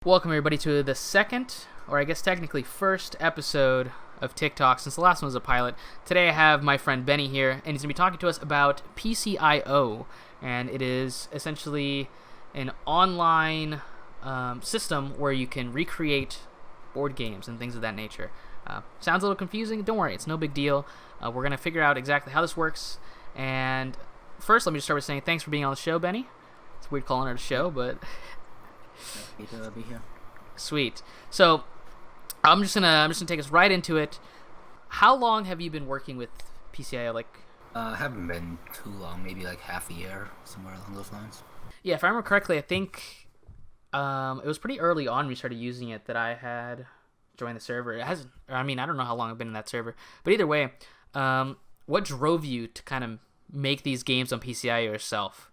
Welcome everybody to the second, or I guess technically first episode of TikTok, since the last one was a pilot. Today I have my friend Beny here, and he's going to be talking to us about PCIO, and it is essentially an online system where you can recreate board games and things of that nature. Sounds a little confusing? Don't worry, it's no big deal. We're going to figure out exactly how this works, and first let me just start with saying thanks for being on the show, Beny. It's weird calling it a show, but... Happy to be here. Sweet. So I'm just gonna take us right into it. How long have you been working with PCIO? Haven't been too long, maybe like half a year, somewhere along those lines. Yeah, if I remember correctly, I think it was pretty early on when we started using it that I had joined the server. It hasn't. I mean, I don't know how long I've been in that server, but either way, what drove you to kind of make these games on PCIO yourself?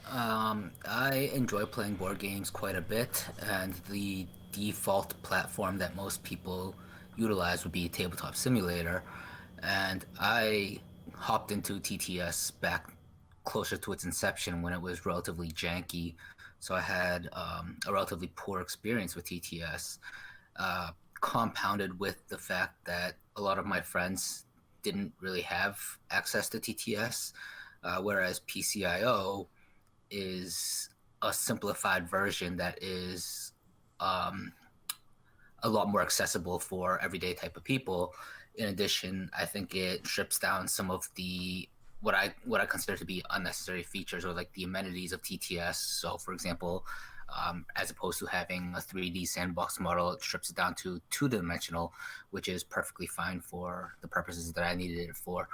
I enjoy playing board games quite a bit, and the default platform that most people utilize would be Tabletop Simulator. And I hopped into TTS back closer to its inception when it was relatively janky. So I had a relatively poor experience with TTS, compounded with the fact that a lot of my friends didn't really have access to TTS, whereas PCIO is a simplified version that is a lot more accessible for everyday type of people. In addition, I think it strips down some of the what I consider to be unnecessary features or like the amenities of TTS. So, for example, as opposed to having a 3D sandbox model, it strips it down to two-dimensional, which is perfectly fine for the purposes that I needed it for.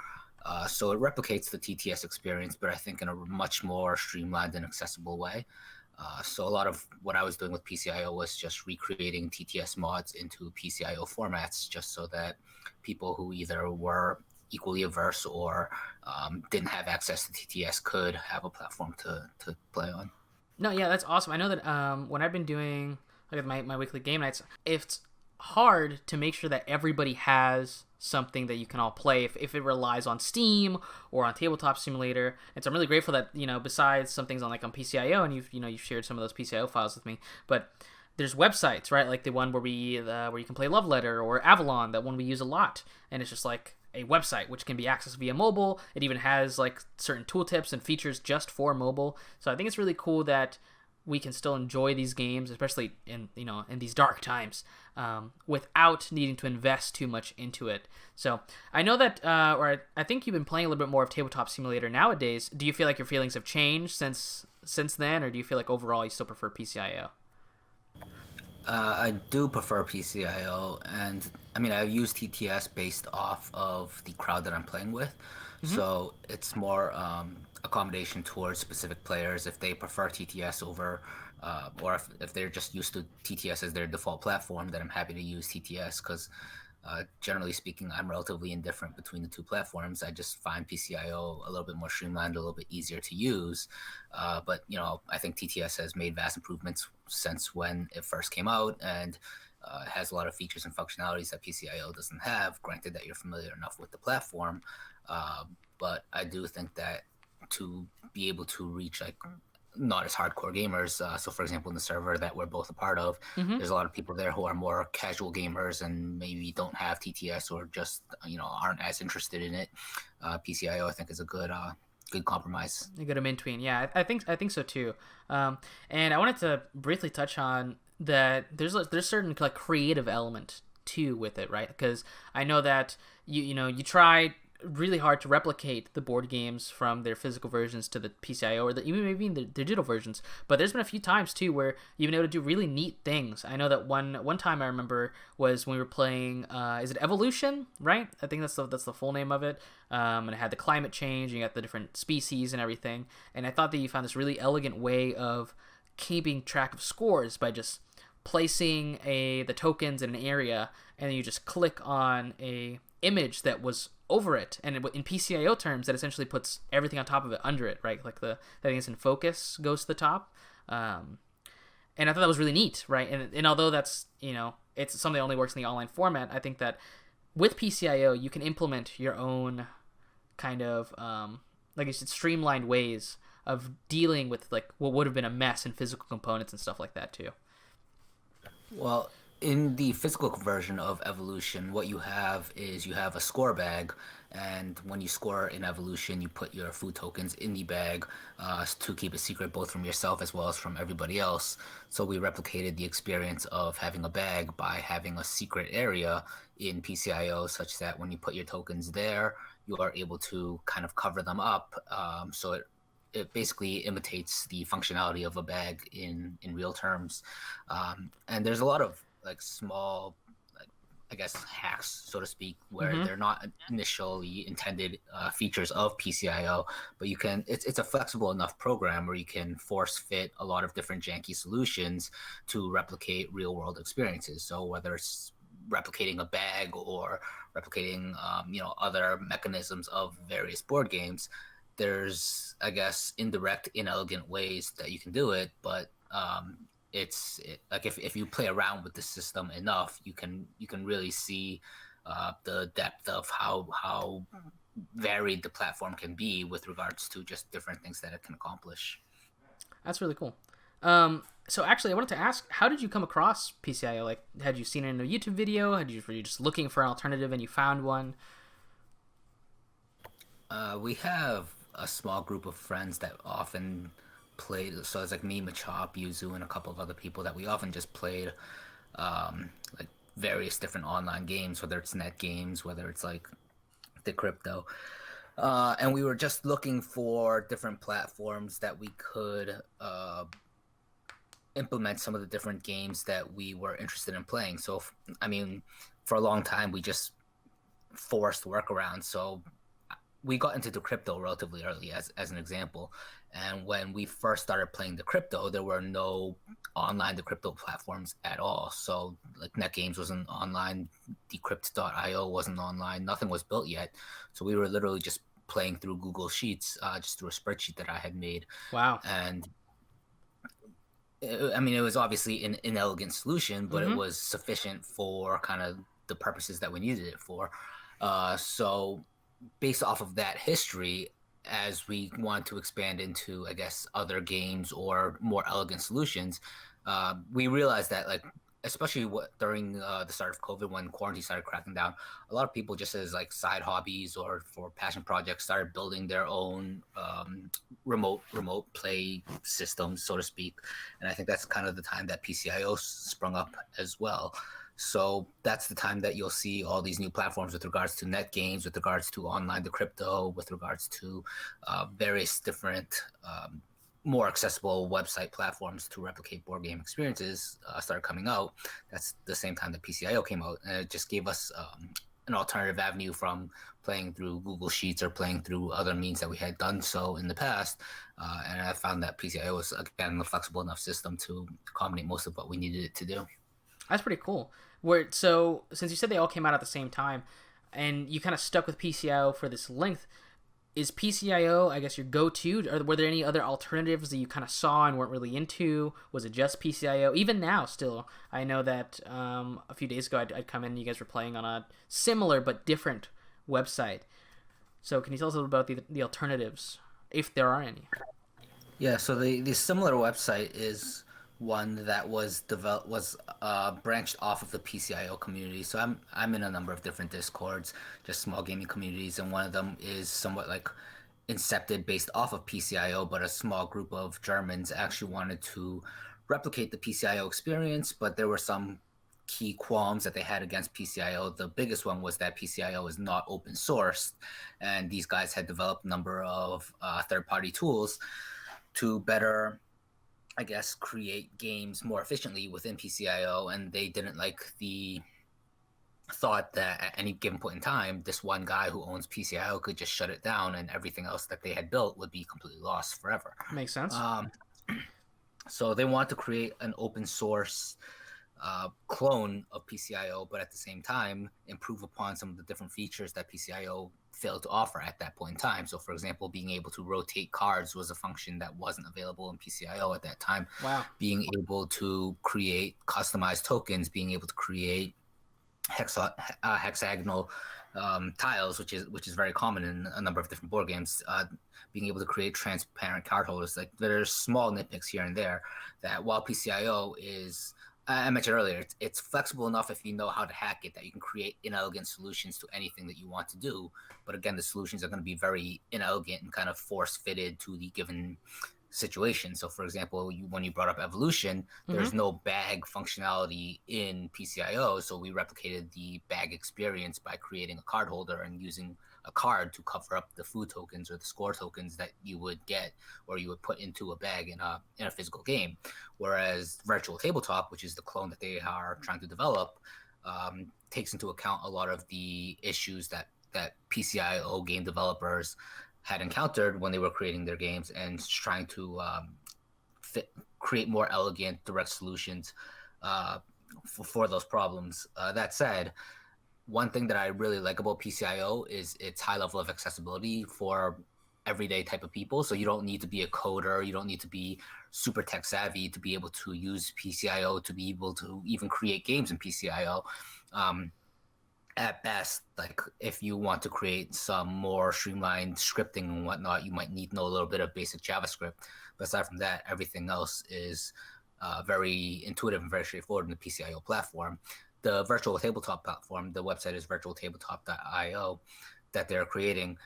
So it replicates the TTS experience, but I think in a much more streamlined and accessible way. So a lot of what I was doing with PCIO was just recreating TTS mods into PCIO formats, just so that people who either were equally averse or didn't have access to TTS could have a platform to play on. No, yeah, that's awesome. I know that when I've been doing my weekly game nights, it's hard to make sure that everybody has something that you can all play if it relies on Steam or on Tabletop Simulator. And so I'm really grateful that, besides some things on PCIO, and you've shared some of those PCIO files with me, but there's websites, right? Like the one where where you can play Love Letter, or Avalon, that one we use a lot. And it's just like a website which can be accessed via mobile. It even has like certain tooltips and features just for mobile. So I think it's really cool that we can still enjoy these games, especially in these dark times, without needing to invest too much into it. So I know that, or I think you've been playing a little bit more of Tabletop Simulator nowadays. Do you feel like your feelings have changed since then, or do you feel like overall you still prefer PCIO? I do prefer PCIO, and I mean, I've used TTS based off of the crowd that I'm playing with. Mm-hmm. So it's more accommodation towards specific players if they prefer TTS over, or if they're just used to TTS as their default platform, then I'm happy to use TTS because generally speaking, I'm relatively indifferent between the two platforms. I just find PCIO a little bit more streamlined, a little bit easier to use. But I think TTS has made vast improvements since when it first came out, and has a lot of features and functionalities that PCIO doesn't have. Granted that you're familiar enough with the platform, but I do think that to be able to reach not as hardcore gamers. So for example, in the server that we're both a part of, mm-hmm. There's a lot of people there who are more casual gamers and maybe don't have TTS or just, aren't as interested in it. PCIO, I think, is a good compromise. A good in-between. Yeah, I think so too. And I wanted to briefly touch on that there's certain creative element too with it, right? Because I know that you try really hard to replicate the board games from their physical versions to the PCIO, or even maybe the digital versions. But there's been a few times too where you've been able to do really neat things. I know that one time I remember was when we were playing, is it Evolution, right? I think that's the full name of it. And it had the climate change, and you got the different species and everything. And I thought that you found this really elegant way of keeping track of scores by just placing the tokens in an area, and then you just click on a image that was over it, and in PCIO terms, that essentially puts everything on top of it under it, right? Like the thing that's in focus goes to the top, and I thought that was really neat, right? And although that's it's something that only works in the online format, I think that with PCIO you can implement your own kind of like you said, streamlined ways of dealing with like what would have been a mess in physical components and stuff like that too. Well, in the physical version of evolution, what you have is you have a score bag, and when you score in evolution, you put your food tokens in the bag to keep it secret both from yourself as well as from everybody else. So we replicated the experience of having a bag by having a secret area in PCIO, such that when you put your tokens there, you are able to kind of cover them up. So it basically imitates the functionality of a bag in real terms. And there's a lot of like small, like, I guess, hacks, so to speak, where Mm-hmm. they're not initially intended features of PCIO, but you can. It's a flexible enough program where you can force fit a lot of different janky solutions to replicate real world experiences. So whether it's replicating a bag or replicating other mechanisms of various board games, there's, I guess, indirect, inelegant ways that you can do it, but like if you play around with the system enough, you can really see the depth of how varied the platform can be with regards to just different things that it can accomplish. That's really cool. So actually, I wanted to ask, how did you come across PCIO? Like, had you seen it in a YouTube video? Were you just looking for an alternative and you found one? We have a small group of friends that often played. So it's like me, Machop, Yuzu, and a couple of other people that we often just played like various different online games, whether it's net games, whether it's like the crypto. And we were just looking for different platforms that we could implement some of the different games that we were interested in playing. So, I mean, for a long time, we just forced workarounds. So we got into the crypto relatively early, as an example. And when we first started playing the crypto, there were no online decrypto platforms at all. So like NetGames wasn't online, Decrypt.io wasn't online, nothing was built yet. So we were literally just playing through Google Sheets, just through a spreadsheet that I had made. Wow. And I mean, it was obviously an inelegant solution, but it Mm-hmm. was sufficient for kind of the purposes that we needed it for. So based off of that history, as we want to expand into, I guess, other games or more elegant solutions, we realized that, like, especially during the start of COVID, when quarantine started cracking down, a lot of people just as like side hobbies or for passion projects started building their own remote play systems, so to speak. And I think that's kind of the time that PCIO sprung up as well. So that's the time that you'll see all these new platforms with regards to net games, with regards to online the crypto, with regards to various different more accessible website platforms to replicate board game experiences started coming out. That's the same time that PCIO came out, and it just gave us an alternative avenue from playing through Google Sheets or playing through other means that we had done so in the past. And I found that PCIO was, again, a flexible enough system to accommodate most of what we needed it to do. That's pretty cool. Where so since you said they all came out at the same time, and you kind of stuck with PCIO for this length, is PCIO, I guess, your go-to? Or were there any other alternatives that you kind of saw and weren't really into? Was it just PCIO? Even now, still, I know that a few days ago I'd come in and you guys were playing on a similar but different website. So can you tell us a little about the alternatives, if there are any? Yeah, so the similar website is one that was branched off of the PCIO community. So I'm in a number of different discords, just small gaming communities, and one of them is somewhat like incepted based off of PCIO, but a small group of Germans actually wanted to replicate the PCIO experience, but there were some key qualms that they had against PCIO. The biggest one was that PCIO is not open sourced, and these guys had developed a number of third-party tools to better, I guess, create games more efficiently within PCIO, and they didn't like the thought that at any given point in time, this one guy who owns PCIO could just shut it down, and everything else that they had built would be completely lost forever. Makes sense. Um, so they want to create an open source clone of PCIO, but at the same time, improve upon some of the different features that PCIO failed to offer at that point in time. So, for example, being able to rotate cards was a function that wasn't available in PCIO at that time. Wow. Being able to create customized tokens, being able to create hexagonal tiles, which is very common in a number of different board games. Being able to create transparent card holders, like there's small nitpicks here and there that while PCIO is I mentioned earlier, it's flexible enough if you know how to hack it that you can create inelegant solutions to anything that you want to do. But again, the solutions are going to be very inelegant and kind of force fitted to the given situation. So, for example, when you brought up evolution, Mm-hmm. there's no bag functionality in PCIO, so we replicated the bag experience by creating a card holder and using a card to cover up the food tokens or the score tokens that you would get or you would put into a bag in a physical game. Whereas virtual tabletop, which is the clone that they are trying to develop, takes into account a lot of the issues that PCIO game developers had encountered when they were creating their games and trying to create more elegant, direct solutions for those problems. That said, one thing that I really like about PCIO is its high level of accessibility for everyday type of people. So you don't need to be a coder, you don't need to be super tech savvy to be able to use PCIO to be able to even create games in PCIO. Um, at best, like if you want to create some more streamlined scripting and whatnot, you might need to know a little bit of basic JavaScript. But aside from that, everything else is very intuitive and very straightforward in the PCIO platform. The virtual tabletop platform, the website is virtualtabletop.io that they're creating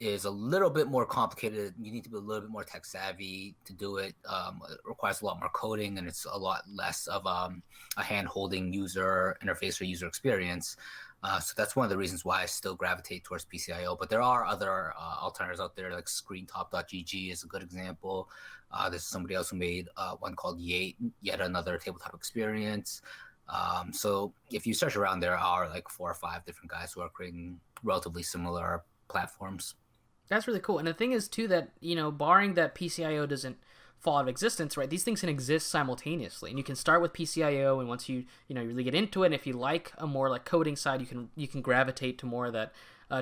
is a little bit more complicated. You need to be a little bit more tech savvy to do it. It requires a lot more coding and it's a lot less of a hand holding user interface or user experience. So that's one of the reasons why I still gravitate towards PCIO. But there are other alternatives out there, like ScreenTop.gg is a good example. There's somebody else who made one called Yet Another Tabletop Experience. So if you search around, there are like 4 or 5 different guys who are creating relatively similar platforms. That's really cool. And the thing is too that, barring that PCIO doesn't fall out of existence, right? These things can exist simultaneously. And you can start with PCIO, and once you really get into it, and if you like a more like coding side, you can gravitate to more of that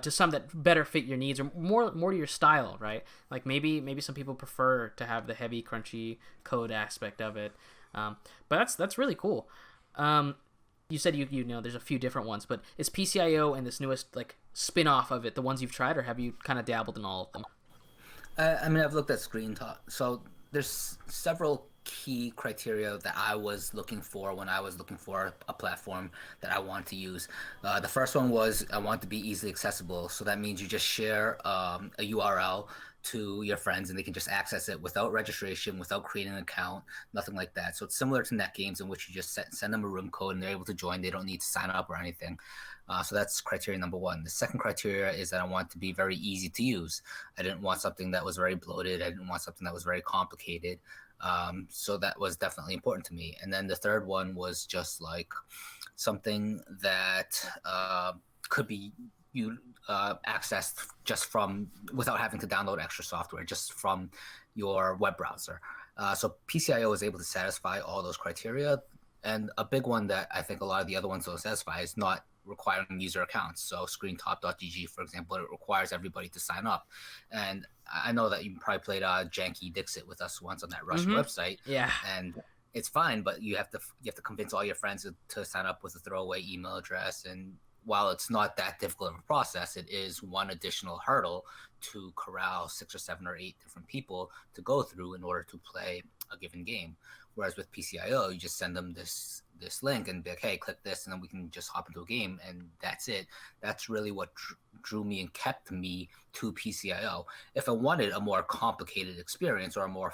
to some that better fit your needs or more to your style, right? Like maybe some people prefer to have the heavy crunchy code aspect of it. But that's really cool. You said you know there's a few different ones, but is PCIO and this newest like spin-off of it the ones you've tried, or have you kind of dabbled in all of them? I mean, I've looked at Screen Talk. So there's several key criteria that I was looking for when I was looking for a platform that I want to use. The first one was I want to be easily accessible. So that means you just share a URL to your friends and they can just access it without registration, without creating an account, nothing like that. So it's similar to net games in which you just send them a room code and they're able to join. They don't need to sign up or anything. So that's criteria number one. The second criteria is that I want to be very easy to use. I didn't want something that was very bloated. I didn't want something that was very complicated. So that was definitely important to me. And then the third one was just like something that could be accessed just from without having to download extra software, just from your web browser. So PCIO is able to satisfy all those criteria. And a big one that I think a lot of the other ones don't satisfy is not requiring user accounts. So ScreenTop.gg, for example, it requires everybody to sign up. And I know that you probably played Janky Dixit with us once on that Russian Mm-hmm. website, Yeah. and it's fine, but you have to convince all your friends to sign up with a throwaway email address. And while it's not that difficult of a process, it is one additional hurdle to corral 6 or 7 or 8 different people to go through in order to play a given game. Whereas with PCIO, you just send them this link and be like, hey, click this, and then we can just hop into a game, and that's it. That's really what drew me and kept me to PCIO. If I wanted a more complicated experience or a more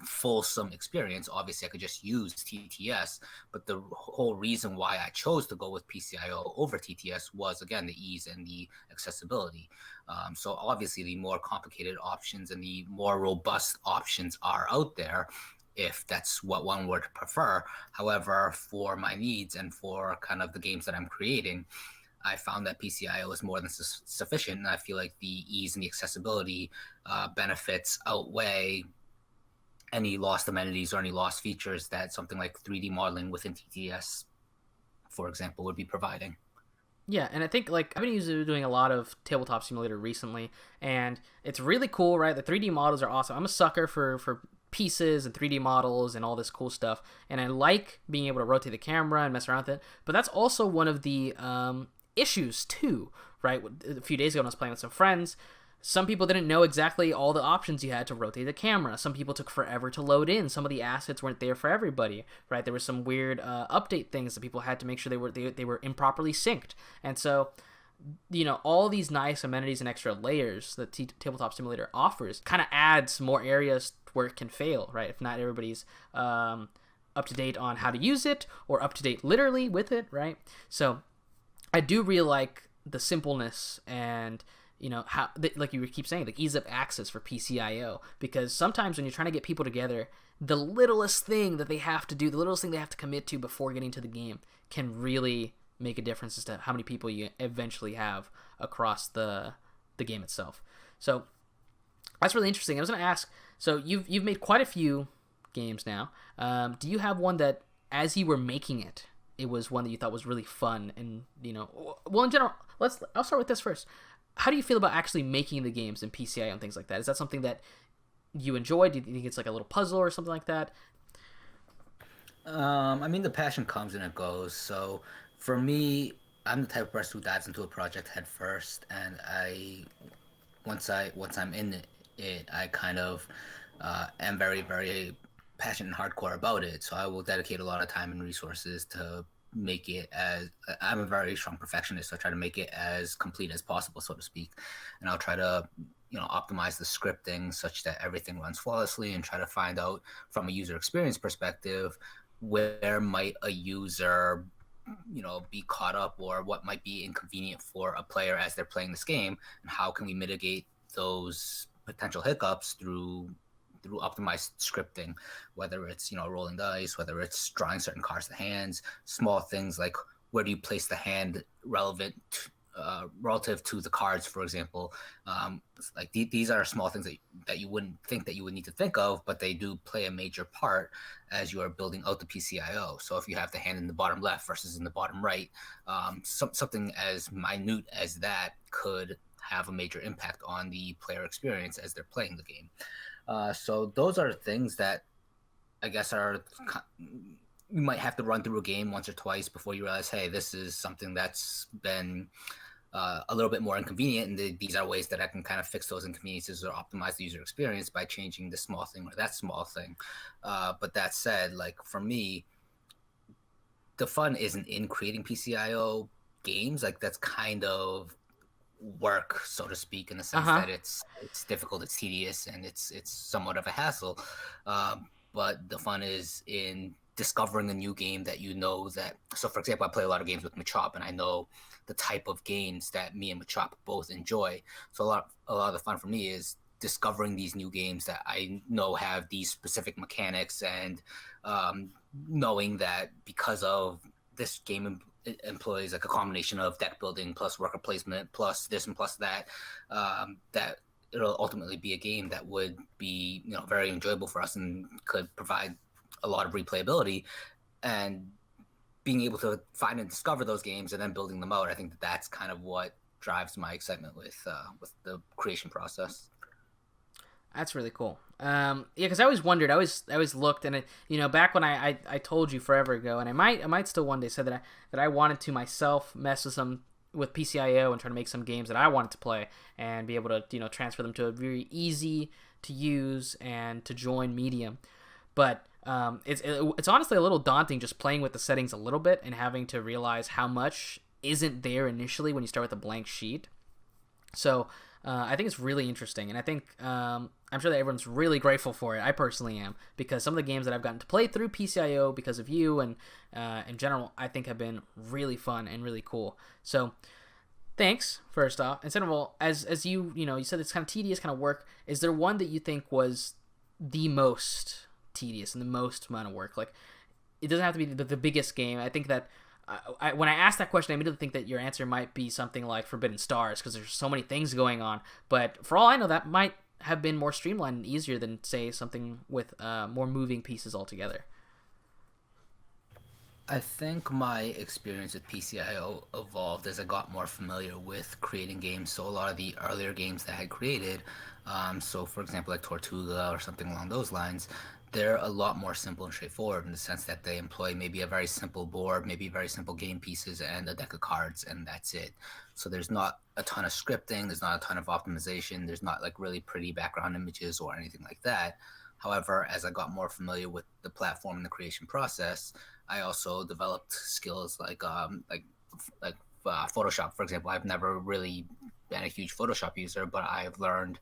fulsome experience, obviously I could just use TTS. But the whole reason why I chose to go with PCIO over TTS was again the ease and the accessibility. So obviously, the more complicated options and the more robust options are out there if that's what one would prefer. However, for my needs and for kind of the games that I'm creating, I found that PCIO is more than sufficient. And I feel like the ease and the accessibility benefits outweigh any lost amenities or any lost features that something like 3D modeling within TTS, for example, would be providing. Yeah, and I think like I've been doing a lot of tabletop simulator recently, and it's really cool, right? The 3D models are awesome. I'm a sucker for pieces and 3D models and all this cool stuff, and I like being able to rotate the camera and mess around with it. But that's also one of the issues too, right? A few days ago when I was playing with some friends, some people didn't know exactly all the options you had to rotate the camera. Some people took forever to load in. Some of the assets weren't there for everybody, right? There were some weird update things that people had to make sure they were improperly synced. And so, all these nice amenities and extra layers that Tabletop Simulator offers kind of adds more areas where it can fail, right? If not everybody's up to date on how to use it or up to date literally with it, right? So I do really like the simpleness and how, like you keep saying, like ease of access for PCIO, because sometimes when you're trying to get people together, the littlest thing that they have to do, the littlest thing they have to commit to before getting to the game can really make a difference as to how many people you eventually have across the game itself. So that's really interesting. I was going to ask, so you've made quite a few games now. Do you have one that, as you were making it, it was one that you thought was really fun? And well, in general, I'll start with this first. How do you feel about actually making the games in PCI and things like that? Is that something that you enjoy? Do you think it's like a little puzzle or something like that? I mean, the passion comes and it goes. So for me, I'm the type of person who dives into a project head first, and once I'm in it, I kind of am very very passionate and hardcore about it. So I will dedicate a lot of time and resources to make it as I'm a very strong perfectionist. So I try to make it as complete as possible, so to speak, and I'll try to optimize the scripting such that everything runs flawlessly, and try to find out from a user experience perspective where might a user be caught up, or what might be inconvenient for a player as they're playing this game, and how can we mitigate those potential hiccups through optimized scripting, whether it's rolling dice, whether it's drawing certain cards to hands, small things like where do you place the hand relative to the cards, for example. Like these are small things that you wouldn't think that you would need to think of, but they do play a major part as you are building out the PCIO. So if you have the hand in the bottom left versus in the bottom right, something as minute as that could have a major impact on the player experience as they're playing the game. So those are things that I guess you might have to run through a game once or twice before you realize, hey, this is something that's been a little bit more inconvenient, and these are ways that I can kind of fix those inconveniences or optimize the user experience by changing this small thing or that small thing. But that said, like for me, the fun isn't in creating PCIO games. Like that's kind of work, so to speak, in the sense Uh-huh. that it's difficult, it's tedious, and it's somewhat of a hassle. But the fun is in discovering a new game that that. So, for example, I play a lot of games with Machop, and I know the type of games that me and Machop both enjoy. So a lot of the fun for me is discovering these new games that I know have these specific mechanics, and knowing that because of this game employs like a combination of deck building plus worker placement plus this and plus that, that it'll ultimately be a game that would be very enjoyable for us and could provide a lot of replayability. And being able to find and discover those games and then building them out, I think that's kind of what drives my excitement with the creation process. That's really cool. Yeah, because I always wondered. I always looked, and back when I told you forever ago, and I might still one day say that I wanted to myself mess with PCIO and try to make some games that I wanted to play and be able to transfer them to a very easy to use and to join medium. But it's honestly a little daunting just playing with the settings a little bit and having to realize how much isn't there initially when you start with a blank sheet. So I think it's really interesting, and I think I'm sure that everyone's really grateful for it. I personally am, because some of the games that I've gotten to play through PCIO because of you and in general, I think have been really fun and really cool. So thanks, first off. And second of all, as you said it's kind of tedious kind of work. Is there one that you think was the most tedious and the most amount of work? Like, it doesn't have to be the biggest game. I think that when I asked that question, I immediately think that your answer might be something like Forbidden Stars, because there's so many things going on. But for all I know, that might have been more streamlined and easier than, say, something with more moving pieces altogether. I think my experience with PCIO evolved as I got more familiar with creating games. So a lot of the earlier games that I had created, so for example like Tortuga or something along those lines, They're a lot more simple and straightforward in the sense that they employ maybe a very simple board, maybe very simple game pieces, and a deck of cards, and that's it. So there's not a ton of scripting, there's not a ton of optimization, there's not like really pretty background images or anything like that. However, as I got more familiar with the platform and the creation process, I also developed skills like Photoshop, for example. I've never really been a huge Photoshop user, but I've learned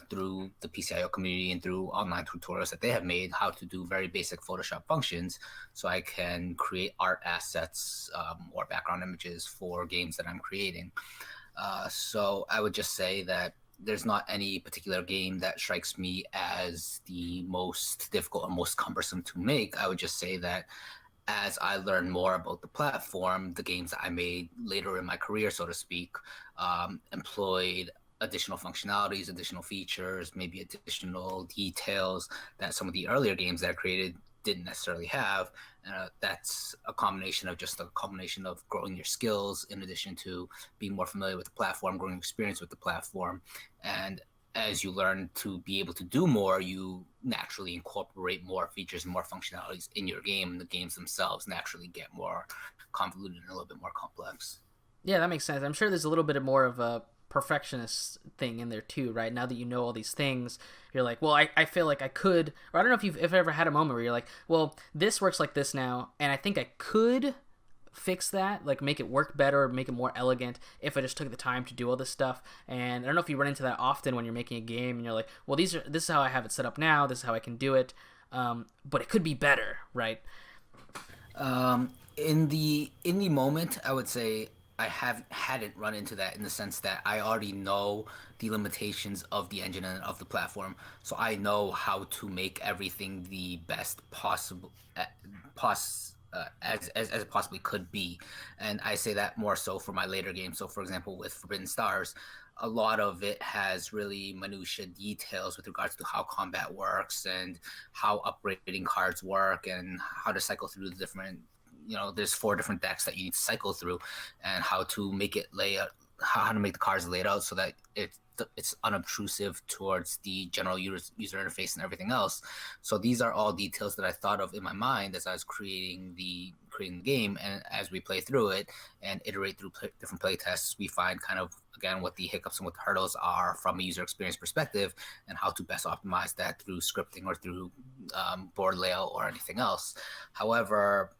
through the PCIO community and through online tutorials that they have made how to do very basic Photoshop functions so I can create art assets or background images for games that I'm creating. So I would just say that there's not any particular game that strikes me as the most difficult or most cumbersome to make. I would just say that as I learned more about the platform, the games that I made later in my career, so to speak, employed additional functionalities, additional features, maybe additional details that some of the earlier games that I created didn't necessarily have. That's a combination of just a combination of growing your skills in addition to being more familiar with the platform, growing experience with the platform. And as you learn to be able to do more, you naturally incorporate more features and more functionalities in your game, and the games themselves naturally get more convoluted and a little bit more complex. Yeah, that makes sense. I'm sure there's a little bit more of a perfectionist thing in there too, right? Now that you know all these things, you're like, well, I feel like I could, or I don't know if you've ever had a moment where you're like, well, this works like this now, and I think I could fix that, like make it work better, make it more elegant if I just took the time to do all this stuff. And I don't know if you run into that often when you're making a game and you're like, well, this is how I have it set up now, this is how I can do it, but it could be better, right? In the moment, I would say I have hadn't run into that in the sense that I already know the limitations of the engine and of the platform, so I know how to make everything the best possible, as it possibly could be. And I say that more so for my later games. So, for example, with Forbidden Stars, a lot of it has really minutia details with regards to how combat works and how upgrading cards work and how to cycle through the different, there's four different decks that you need to cycle through, and how to make it lay out, how to make the cards laid out so that it's unobtrusive towards the general user interface and everything else. So these are all details that I thought of in my mind as I was creating the game, and as we play through it and iterate through different play tests, we find kind of again what the hiccups and what the hurdles are from a user experience perspective, and how to best optimize that through scripting or through board layout or anything else. However,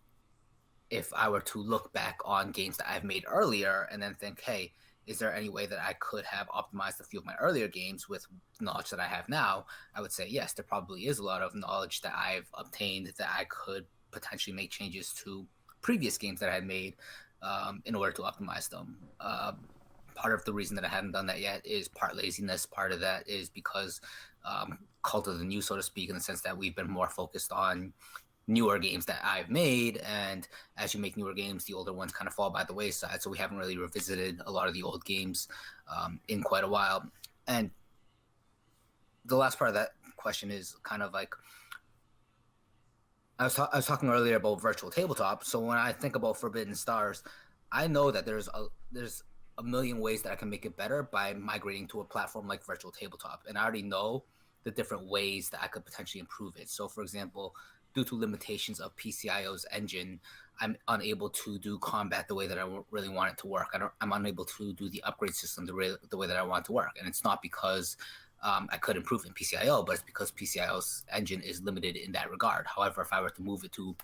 if I were to look back on games that I've made earlier and then think, hey, is there any way that I could have optimized a few of my earlier games with knowledge that I have now? I would say yes, there probably is a lot of knowledge that I've obtained that I could potentially make changes to previous games that I had made in order to optimize them. Part of the reason that I haven't done that yet is part laziness. Part of that is because cult of the new, so to speak, in the sense that we've been more focused on newer games that I've made, and as you make newer games, the older ones kind of fall by the wayside. So we haven't really revisited a lot of the old games in quite a while. And the last part of that question is kind of like I was talking earlier about virtual tabletop. So when I think about Forbidden Stars, I know that there's a million ways that I can make it better by migrating to a platform like virtual tabletop, and I already know the different ways that I could potentially improve it. So, for example, due to limitations of PCIO's engine, I'm unable to do combat the way that I really want it to work. I'm unable to do the upgrade system the way that I want it to work. And it's not because I could improve in PCIO, but it's because PCIO's engine is limited in that regard. However, if I were to move it to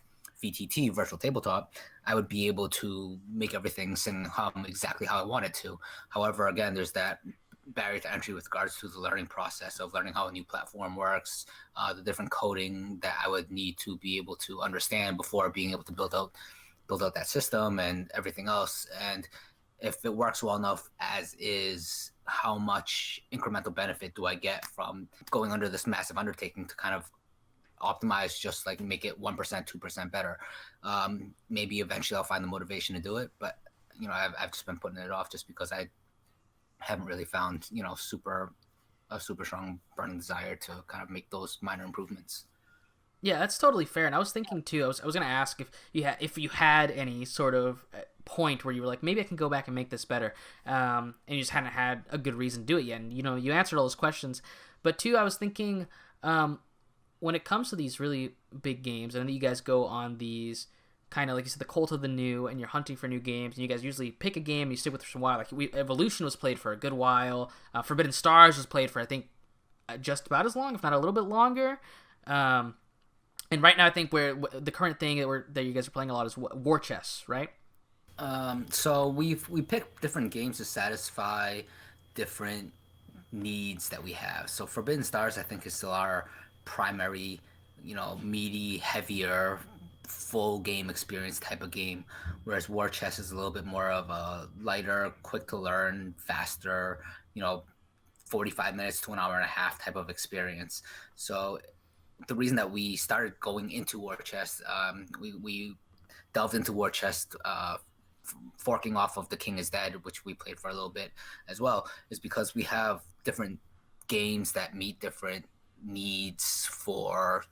VTT, virtual tabletop, I would be able to make everything sing and hum exactly how I want it to. However, again, there's that barrier to entry with regards to the learning process of learning how a new platform works, the different coding that I would need to be able to understand before being able to build out that system and everything else. And if it works well enough as is, how much incremental benefit do I get from going under this massive undertaking to kind of optimize, just like make it 1%, 2% better? Maybe eventually I'll find the motivation to do it, but I've just been putting it off just because I haven't really found a super strong burning desire to kind of make those minor improvements. Yeah, that's totally fair. And I was thinking too. I was gonna ask if you had any sort of point where you were like, maybe I can go back and make this better, and you just hadn't had a good reason to do it yet. And you answered all those questions. But two, I was thinking, when it comes to these really big games, and then you guys go on these kind of like you said, the cult of the new, and you're hunting for new games, and you guys usually pick a game, and you stick with it for a while. Like Evolution was played for a good while. Forbidden Stars was played for I think just about as long, if not a little bit longer. And right now, I think the current thing that you guys are playing a lot is War Chess, right? So we picked different games to satisfy different needs that we have. So Forbidden Stars, I think, is still our primary, meaty, heavier, full game experience type of game. Whereas War Chess is a little bit more of a lighter, quick to learn, faster, 45 minutes to an hour and a half type of experience. So the reason that we started going into War Chess, we delved into War Chess, forking off of The King is Dead, which we played for a little bit as well, is because we have different games that meet different needs for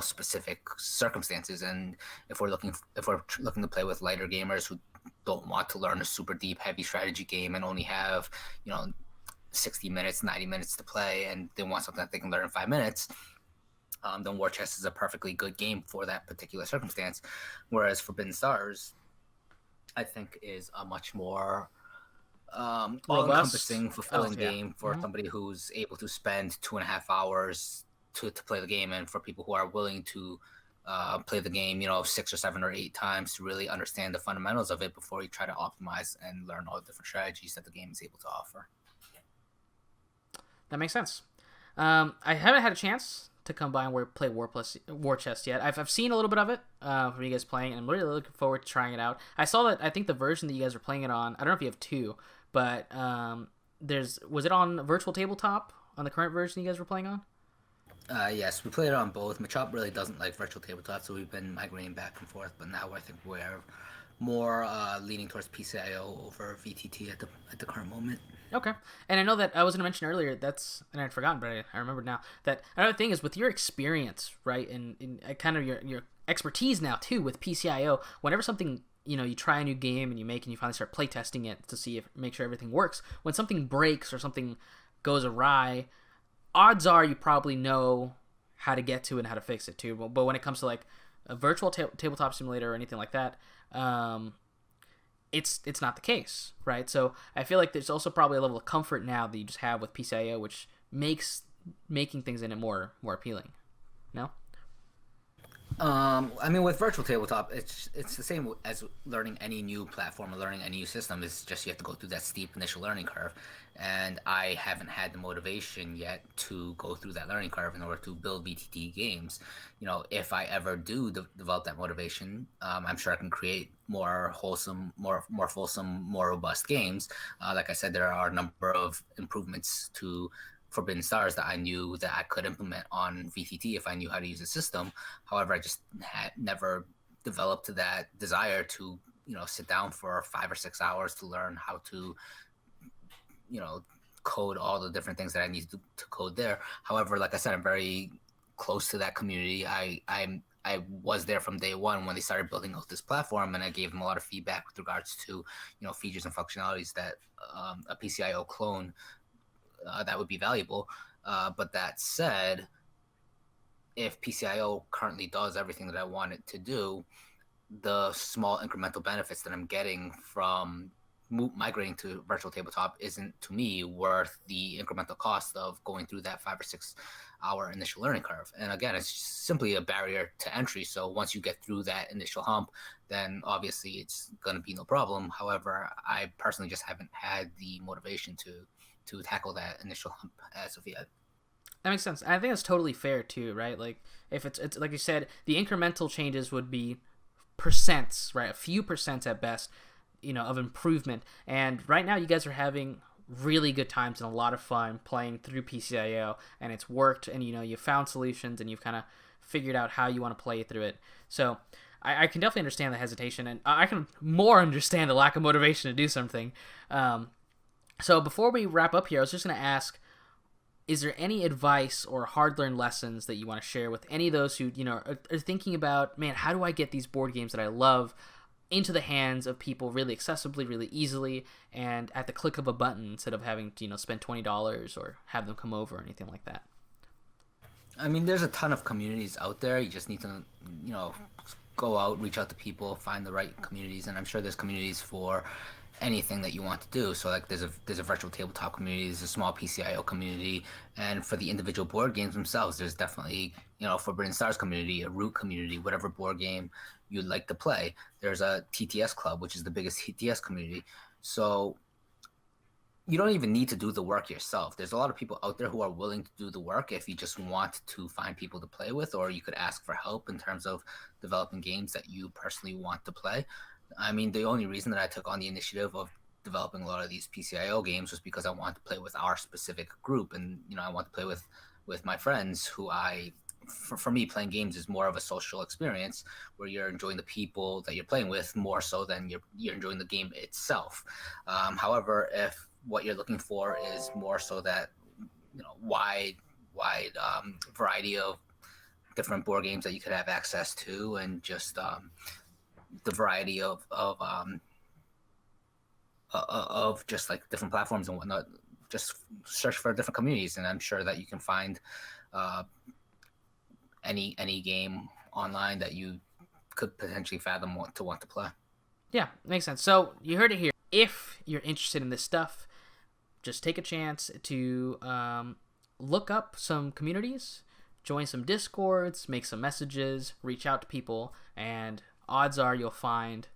specific circumstances. And if we're looking to play with lighter gamers who don't want to learn a super deep, heavy strategy game and only have 60 minutes, 90 minutes to play, and they want something that they can learn in 5 minutes, then War Chess is a perfectly good game for that particular circumstance. Whereas Forbidden Stars, I think, is a much more all-encompassing, fulfilling game for somebody who's able to spend 2.5 hours to play the game, and for people who are willing to play the game, 6 or 7 or 8 times to really understand the fundamentals of it before you try to optimize and learn all the different strategies that the game is able to offer. That makes sense. I haven't had a chance to come by and play War Chess yet. I've seen a little bit of it from you guys playing, and I'm really looking forward to trying it out. I saw that, I think the version that you guys are playing it on, I don't know if you have two, but was it on Virtual Tabletop on the current version you guys were playing on? Yes, we played it on both. Machop really doesn't like Virtual Tabletop, so we've been migrating back and forth, but now I think we're more leaning towards PCIO over VTT at the current moment. Okay. And I know that I was going to mention earlier, and I'd forgotten, but I remembered now, that another thing is with your experience, right, and kind of your expertise now, too, with PCIO, whenever something, you try a new game and you finally start playtesting it to make sure everything works, when something breaks or something goes awry, odds are you probably know how to get to it and how to fix it, too. But when it comes to, like, a virtual tabletop simulator or anything like that, it's not the case, right? So I feel like there's also probably a level of comfort now that you just have with PCIO, which makes making things in it more appealing. No? I mean, with Virtual Tabletop, it's the same as learning any new platform or learning any new system. It's just you have to go through that steep initial learning curve, and I haven't had the motivation yet to go through that learning curve in order to build VTT games. If I ever do develop that motivation, I'm sure I can create more wholesome, more fulsome, more robust games. Like I said, there are a number of improvements to Forbidden Stars that I knew that I could implement on VTT if I knew how to use the system. However, I just had never developed that desire to, sit down for 5 or 6 hours to learn how to, code all the different things that I need to code there. However, like I said, I'm very close to that community. I was there from day one when they started building out this platform, and I gave them a lot of feedback with regards to, features and functionalities that a PCIO clone that would be valuable. But that said, if PCIO currently does everything that I want it to do, the small incremental benefits that I'm getting from migrating to Virtual Tabletop isn't, to me, worth the incremental cost of going through that 5 or 6 hour initial learning curve. And again, it's simply a barrier to entry. So once you get through that initial hump, then obviously it's going to be no problem. However, I personally just haven't had the motivation to tackle that initial hump as of yet. That makes sense. I think that's totally fair too, right? Like if it's like you said, the incremental changes would be percents, right? A few percents at best, of improvement. And right now you guys are having really good times and a lot of fun playing through PCIO, and it's worked, and you found solutions and you've kind of figured out how you want to play through it. So I can definitely understand the hesitation, and I can more understand the lack of motivation to do something. So before we wrap up here, I was just going to ask, is there any advice or hard-learned lessons that you want to share with any of those who, are thinking about, man, how do I get these board games that I love into the hands of people really accessibly, really easily, and at the click of a button instead of having to, spend $20 or have them come over or anything like that? I mean, there's a ton of communities out there. You just need to, you know, go out, reach out to people, find the right communities, and I'm sure there's communities for anything that you want to do. So like there's a virtual tabletop community, there's a small PCIO community, and for the individual board games themselves, there's definitely, you know, Forbidden Stars community, a Root community, whatever board game you'd like to play. There's a TTS club, which is the biggest TTS community. So you don't even need to do the work yourself. There's a lot of people out there who are willing to do the work if you just want to find people to play with, or you could ask for help in terms of developing games that you personally want to play. I mean, the only reason that I took on the initiative of developing a lot of these PCIO games was because I wanted to play with our specific group, and you know, I want to play with my friends who for me, playing games is more of a social experience where you're enjoying the people that you're playing with more so than you're enjoying the game itself. However, if what you're looking for is more so that, you know, wide variety of different board games that you could have access to, and just the variety of just like different platforms and whatnot, just search for different communities, and I'm sure that you can find uh, any game online that you could potentially fathom want to play. Yeah, makes sense. So you heard it here. If you're interested in this stuff, just take a chance to look up some communities, join some discords, make some messages, reach out to people, and odds are you'll find,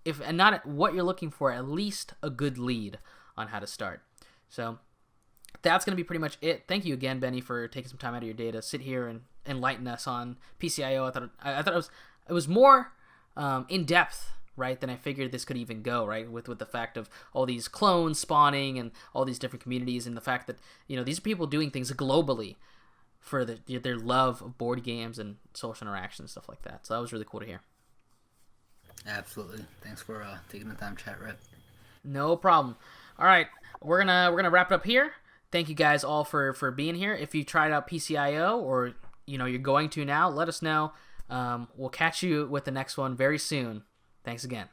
if and not what you're looking for, at least a good lead on how to start. So that's going to be pretty much it. Thank you again, Beny, for taking some time out of your day to sit here and enlighten us on PCIO. I thought it was more in depth, right, than I figured this could even go, right, with the fact of all these clones spawning and all these different communities, and the fact that, you know, these are people doing things globally for their love of board games and social interaction and stuff like that. So that was really cool to hear. Absolutely. Thanks for taking the time to chat, Rip. No problem. All right, we're gonna wrap it up here. Thank you guys all for being here. If you tried out PCIO, or you know you're going to now, let us know. We'll catch you with the next one very soon. Thanks again.